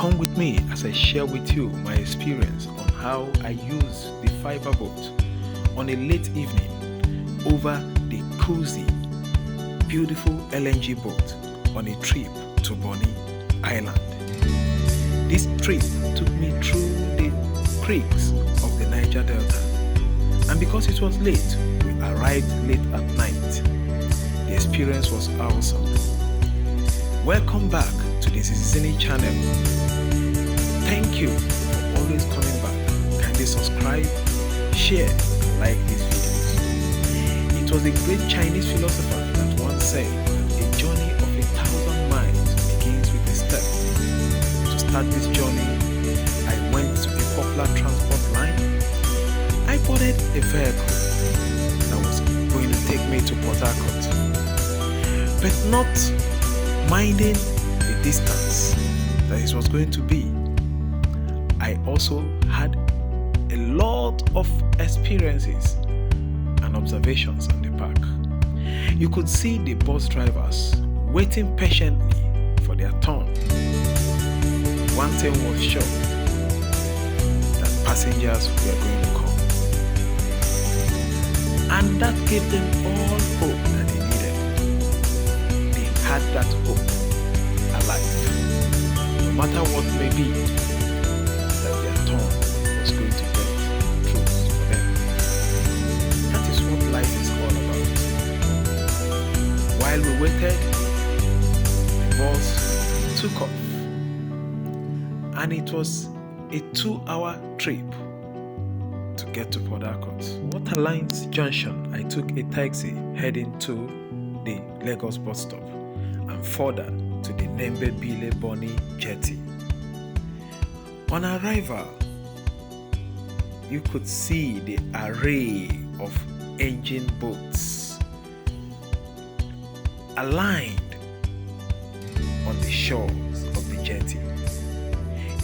Come with me as I share with you my experience on how I use the fiber boat on a late evening over the cozy, beautiful LNG boat on a trip to Bonny Island. This trip took me through the creeks of the Niger Delta, and because it was late, we arrived late at night. The experience was awesome. Welcome back to the ZIZI-ZINNY channel. Thank you for always coming back. Kindly subscribe, share, and like these videos. It was a great Chinese philosopher that once said that a journey of 1,000 miles begins with a step. To start this journey, I went to a popular transport line. I boarded a vehicle that was going to take me to Port Harcourt, but not minding the distance that it was going to be. I also had a lot of experiences and observations on the park. You could see the bus drivers waiting patiently for their turn. One thing was sure, that passengers were going to come. And that gave them all hope that they needed. They had that hope alive. No matter what may be, that their turn was going to get through for them. That is what life is all about. While we waited, the bus took off. And it was a 2-hour trip to get to Port Harcourt. Waterlines Junction, I took a taxi heading to the Lagos bus stop and further to the Nembe Bile Bonny jetty. On arrival, you could see the array of engine boats aligned on the shores of the jetty.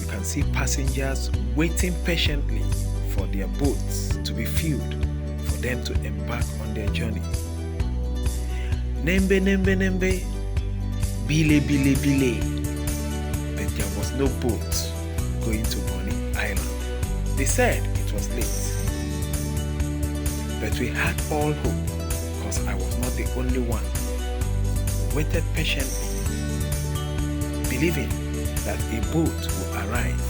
You can see passengers waiting patiently for their boats to be filled for them to embark on their journey. Nembe, nembe, nembe, bile, bile, bile. But there was no boat going to Bonny Island. They said it was late. But we had all hope because I was not the only one. We waited patiently, believing that a boat would arrive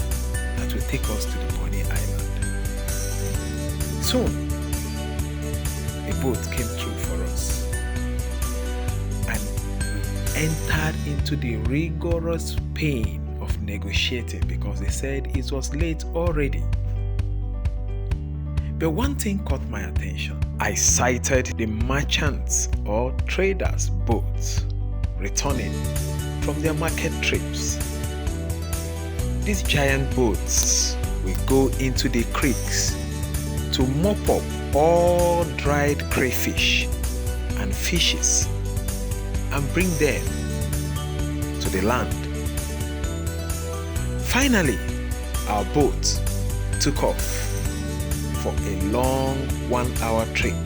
that will take us to the Bonny Island. Soon, a boat came through for us, and we entered into the rigorous pain of negotiating because they said it was late already. But one thing caught my attention. I sighted the merchants or traders' boats returning from their market trips. These giant boats will go into the creeks to mop up all dried crayfish and fishes and bring them to the land. Finally, our boat took off for a long 1-hour trip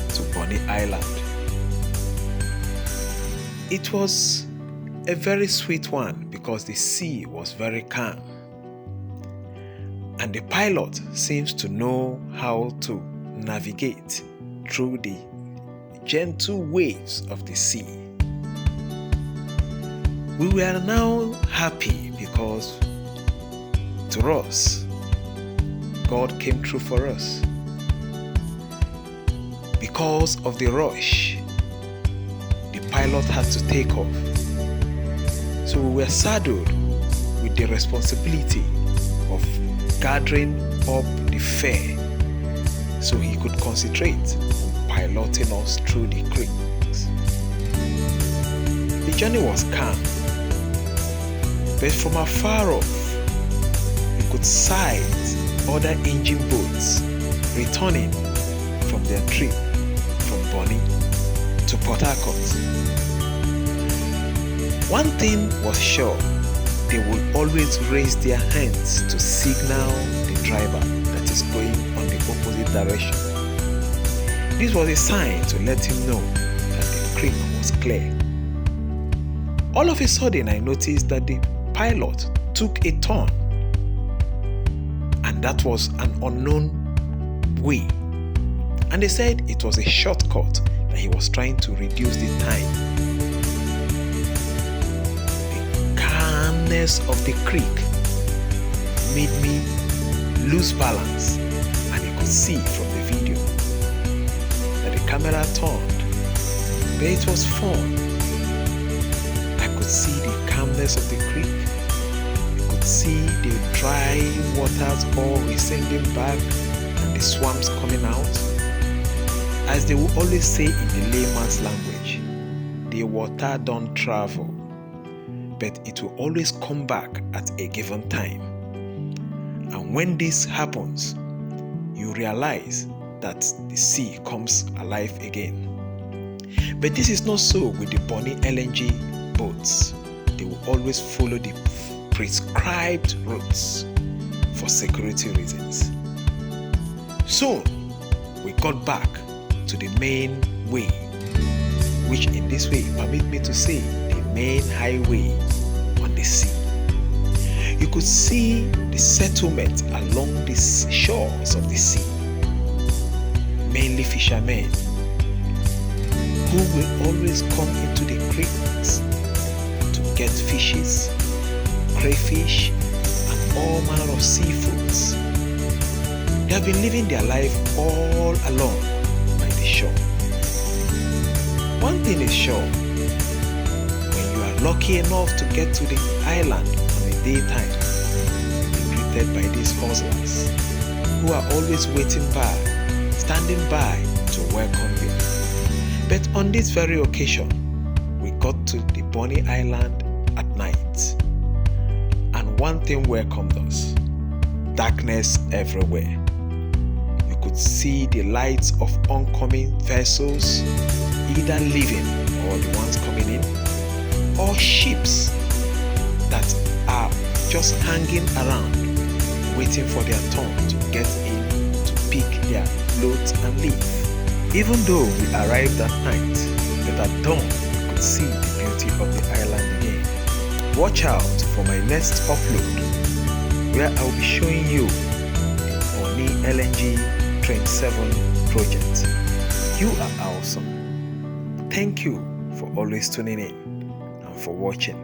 to Bonny Island. It was a very sweet one because the sea was very calm. And the pilot seems to know how to navigate through the gentle waves of the sea. We were now happy because to us, God came through for us. Because of the rush, the pilot had to take off. So we were saddled with the responsibility of gathering up the fare so he could concentrate on piloting us through the creeks. The journey was calm, but from afar off, you could sight other engine boats returning from their trip from Bonny to Port Harcourt. One thing was sure, they would always raise their hands to signal the driver that is going on the opposite direction. This was a sign to let him know that the creek was clear. All of a sudden, I noticed that the pilot took a turn, and that was an unknown way. And they said it was a shortcut that he was trying to reduce the time. The calmness of the creek made me lose balance, and you could see from the video that the camera turned, but it was fun. I could see the calmness of the creek. You could see the dry waters all receding back and the swamps coming out. As they will always say in the layman's language, the water don't travel, but it will always come back at a given time. And when this happens, you realize that the sea comes alive again. But this is not so with the Bonny LNG boats. They will always follow the prescribed routes for security reasons. Soon, we got back to the main way, which in this way permit me to say the main highway on the sea. You could see the settlement along the shores of the sea, mainly fishermen who will always come into the creeks to get fishes, crayfish, and all manner of seafoods. They have been living their life all along by the shore. One thing is sure, when you are lucky enough to get to the island on the daytime, you're greeted by these hustlers who are always waiting by, standing by to welcome you. But on this very occasion, we got to the Bonny Island at night, and one thing welcomed us: darkness everywhere. You could see the lights of oncoming vessels, either leaving or the ones coming in, or ships that are just hanging around, waiting for their turn to get in to pick their loads and leave. Even though we arrived at night, but at dawn we could see the beauty of the island again. Watch out for my next upload, where I will be showing you the Bonny LNG Train 7 project. You are awesome. Thank you for always tuning in and for watching.